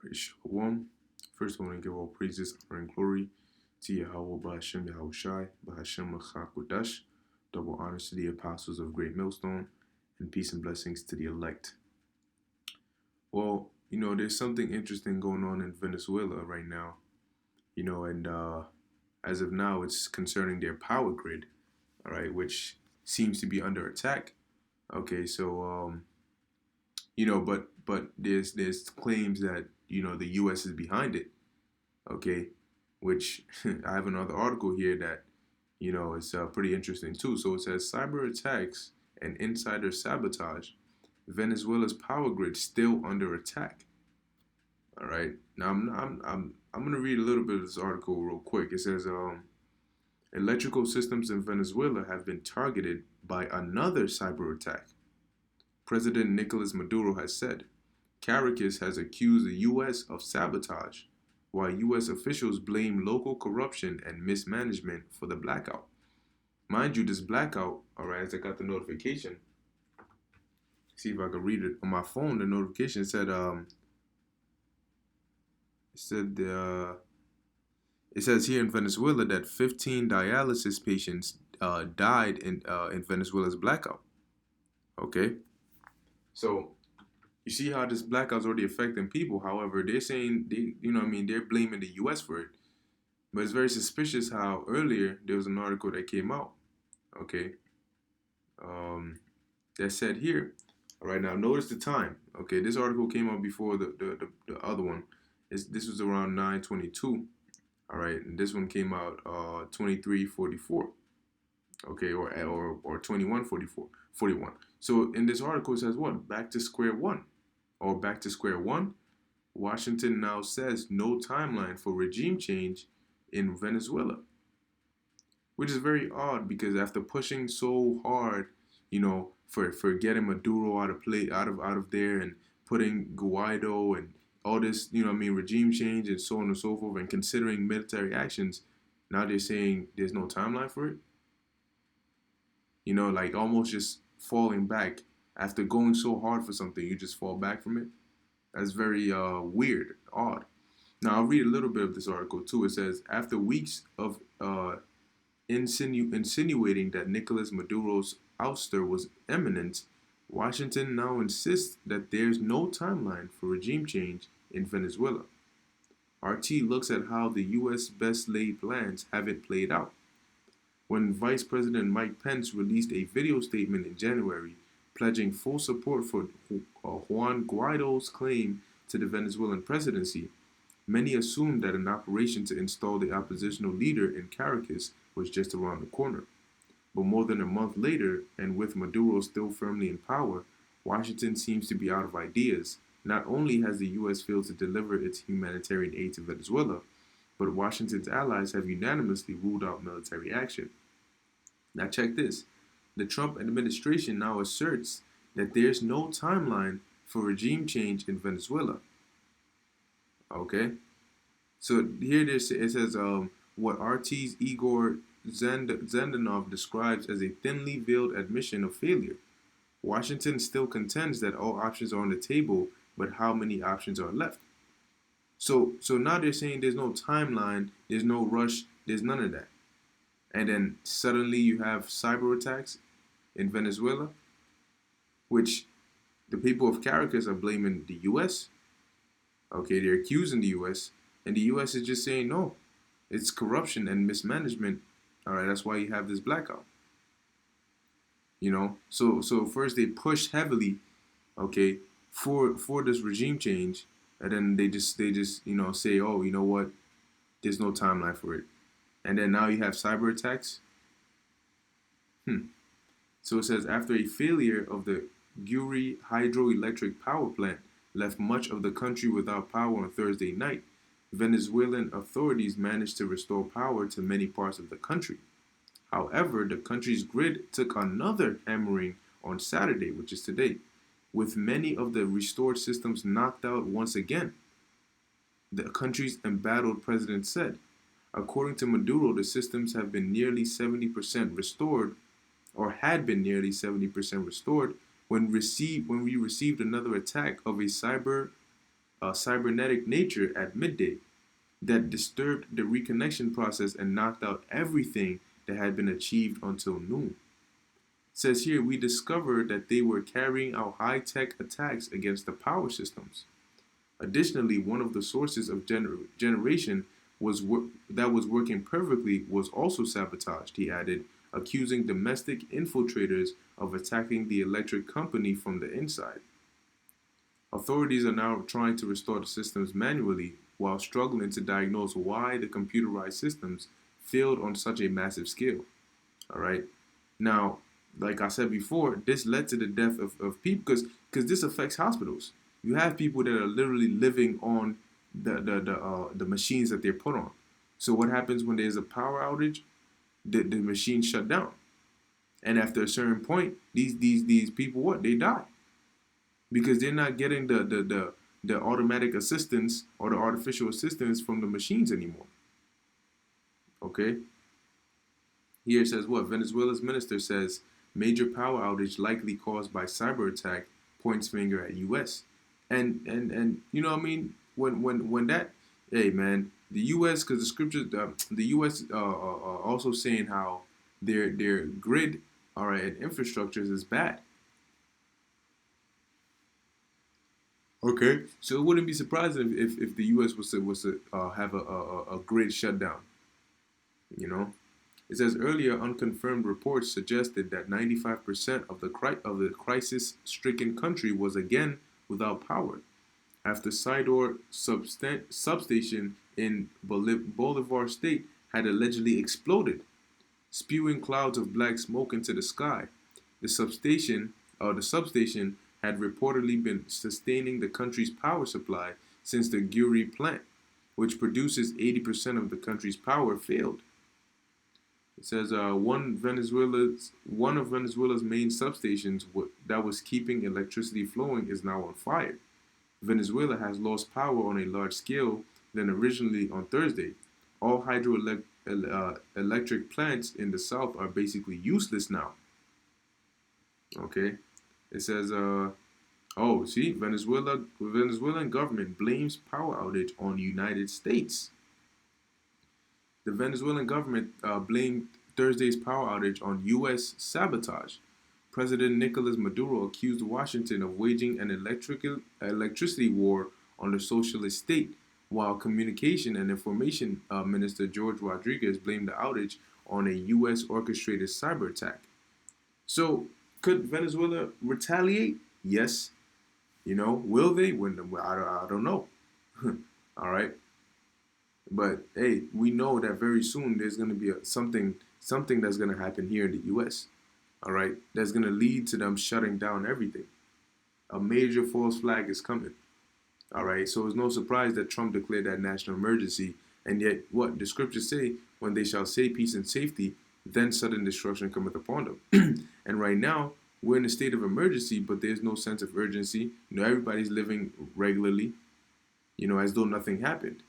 Alright, Shalom. First, I want to give all praises, honor, and glory to Yahweh, Ba'Hashem Yahushai, Ba'Hashem Machakodash. Double honors to the apostles of Great Millstone, and peace and blessings to the elect. Well, there's something interesting going on in Venezuela right now, and as of now, it's concerning their power grid, all right, which seems to be under attack. Okay, so but there's claims that the U.S. is behind it. Okay, which I have another article here that is pretty interesting too. So it says cyber attacks and insider sabotage. Venezuela's power grid still under attack. All right, now I'm gonna read a little bit of this article real quick. It says electrical systems in Venezuela have been targeted by another cyber attack. President Nicolas Maduro has said Caracas has accused the U.S. of sabotage, while U.S. officials blame local corruption and mismanagement for the blackout. Mind you, this blackout, all right, as I got the notification, see if I can read it on my phone. The notification said, it says here in Venezuela that 15 dialysis patients died in Venezuela's blackout. Okay, so you see how this blackout's already affecting people. However, they're saying they're blaming the U.S. for it. But it's very suspicious how earlier there was an article that came out. Okay, that said here. All right, now notice the time. Okay, this article came out before the other one. This was around 9:22. All right, and this one came out 23:44. Okay, or 21:44, 41. So in this article it says what? Back to square one. Or back to square one, Washington now says no timeline for regime change in Venezuela, which is very odd because after pushing so hard, for getting Maduro out of there and putting Guaido and all this, regime change and so on and so forth, and considering military actions, now they're saying there's no timeline for it. Like almost just falling back after going so hard for something, you just fall back from it. That's very weird, odd. Now, I'll read a little bit of this article, too. It says, after weeks of insinuating that Nicolas Maduro's ouster was imminent, Washington now insists that there's no timeline for regime change in Venezuela. RT looks at how the U.S. best laid plans haven't played out. When Vice President Mike Pence released a video statement in January pledging full support for Juan Guaido's claim to the Venezuelan presidency, many assumed that an operation to install the oppositional leader in Caracas was just around the corner. But more than a month later, and with Maduro still firmly in power, Washington seems to be out of ideas. Not only has the U.S. failed to deliver its humanitarian aid to Venezuela, but Washington's allies have unanimously ruled out military action. Now check this. The Trump administration now asserts that there's no timeline for regime change in Venezuela. Okay? So here it says what RT's Igor Zendanov describes as a thinly veiled admission of failure. Washington still contends that all options are on the table, but how many options are left? So now they're saying there's no timeline, there's no rush, there's none of that. And then suddenly you have cyber attacks in Venezuela, which the people of Caracas are blaming the U.S. Okay, they're accusing the U.S. And the U.S. is just saying, no, it's corruption and mismanagement. All right, that's why you have this blackout. So first they push heavily, okay, for this regime change, and then they just say, oh, you know what, there's no timeline for it. And then now you have cyber attacks. So it says, after a failure of the Guri hydroelectric power plant left much of the country without power on Thursday night, Venezuelan authorities managed to restore power to many parts of the country. However, the country's grid took another hammering on Saturday, which is today, with many of the restored systems knocked out once again. The country's embattled president said, according to Maduro, the systems have been nearly 70% restored, or had been nearly 70% restored, when we received another attack of a cyber cybernetic nature at midday that disturbed the reconnection process and knocked out everything that had been achieved until noon. It says here, we discovered that they were carrying out high-tech attacks against the power systems. Additionally, one of the sources of generation that was working perfectly was also sabotaged, he added, accusing domestic infiltrators of attacking the electric company from the inside. Authorities are now trying to restore the systems manually while struggling to diagnose why the computerized systems failed on such a massive scale. All right. Now, like I said before, this led to the death of people because this affects hospitals. You have people that are literally living on the machines that they're put on. So what happens when there's a power outage? The machine shut down, and after a certain point, these people what they die because they're not getting the automatic assistance or the artificial assistance from the machines anymore. Okay. Here it says what Venezuela's minister says major power outage likely caused by cyber attack, points finger at U.S. And you know what I mean when that, hey man, the U.S. because the scriptures the U.S. Also saying how their grid, all right, and infrastructures is bad. Okay, so it wouldn't be surprising if the U.S. was to have a grid shutdown. You know, it says earlier unconfirmed reports suggested that 95% of the crisis-stricken country was again without power after Sidor substation in Bolivar State had allegedly exploded, spewing clouds of black smoke into the sky. The substation had reportedly been sustaining the country's power supply since the Guri plant, which produces 80% of the country's power, failed. It says one of Venezuela's main substations that was keeping electricity flowing is now on fire. Venezuela has lost power on a large scale than originally on Thursday. All hydroelectric plants in the south are basically useless now. Okay, it says oh, see, Venezuelan government blames power outage on United States. The Venezuelan government blamed Thursday's power outage on U.S. sabotage. President Nicolas Maduro accused Washington of waging an electricity war on the socialist state, while Communication and Information Minister George Rodriguez blamed the outage on a U.S. orchestrated cyber attack. So, could Venezuela retaliate? Yes. You know, will they? I don't know. All right. But hey, we know that very soon there's going to be something that's going to happen here in the U.S. All right, that's going to lead to them shutting down everything. A major false flag is coming. All right, so it's no surprise that Trump declared that national emergency. And yet, what the scriptures say: when they shall say peace and safety, then sudden destruction cometh upon them. And right now, we're in a state of emergency, but there's no sense of urgency. You know, everybody's living regularly, you know, as though nothing happened.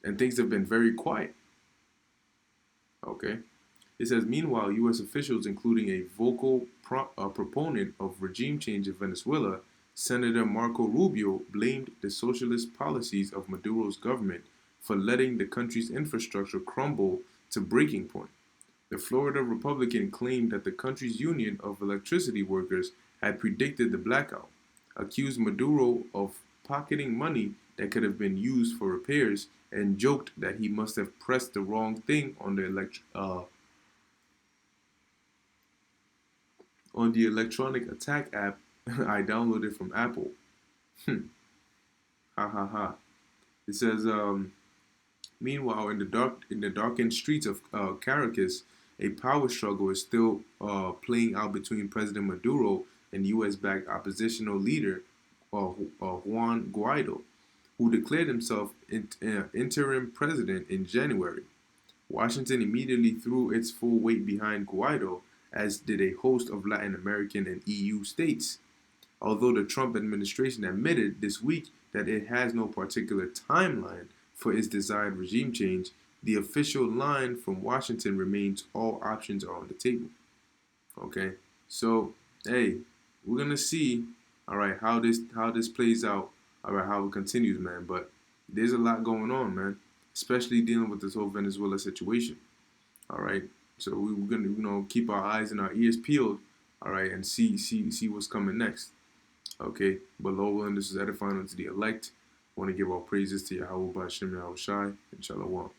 And things have been very quiet. Okay. It says, meanwhile, U.S. officials, including a vocal proponent of regime change in Venezuela, Senator Marco Rubio, blamed the socialist policies of Maduro's government for letting the country's infrastructure crumble to breaking point. The Florida Republican claimed that the country's union of electricity workers had predicted the blackout, accused Maduro of pocketing money that could have been used for repairs, and joked that he must have pressed the wrong thing on the electronic attack app I downloaded from Apple. Ha ha ha. It says, meanwhile, in the darkened streets of Caracas, a power struggle is still playing out between President Maduro and U.S.-backed oppositional leader Juan Guaido, who declared himself interim president in January. Washington immediately threw its full weight behind Guaido, as did a host of Latin American and EU states. Although the Trump administration admitted this week that it has no particular timeline for its desired regime change, the official line from Washington remains all options are on the table. Okay, so hey, we're gonna see, all right, how this plays out all right, how it continues, man. But there's a lot going on, man, especially dealing with this whole Venezuela situation. All right, so we're gonna keep our eyes and our ears peeled. All right, and see what's coming next. Okay, but Lord willing, this is edifying unto the elect. I want to give all praises to Yahweh Ba'Shem Yahweh Shai and Shalom.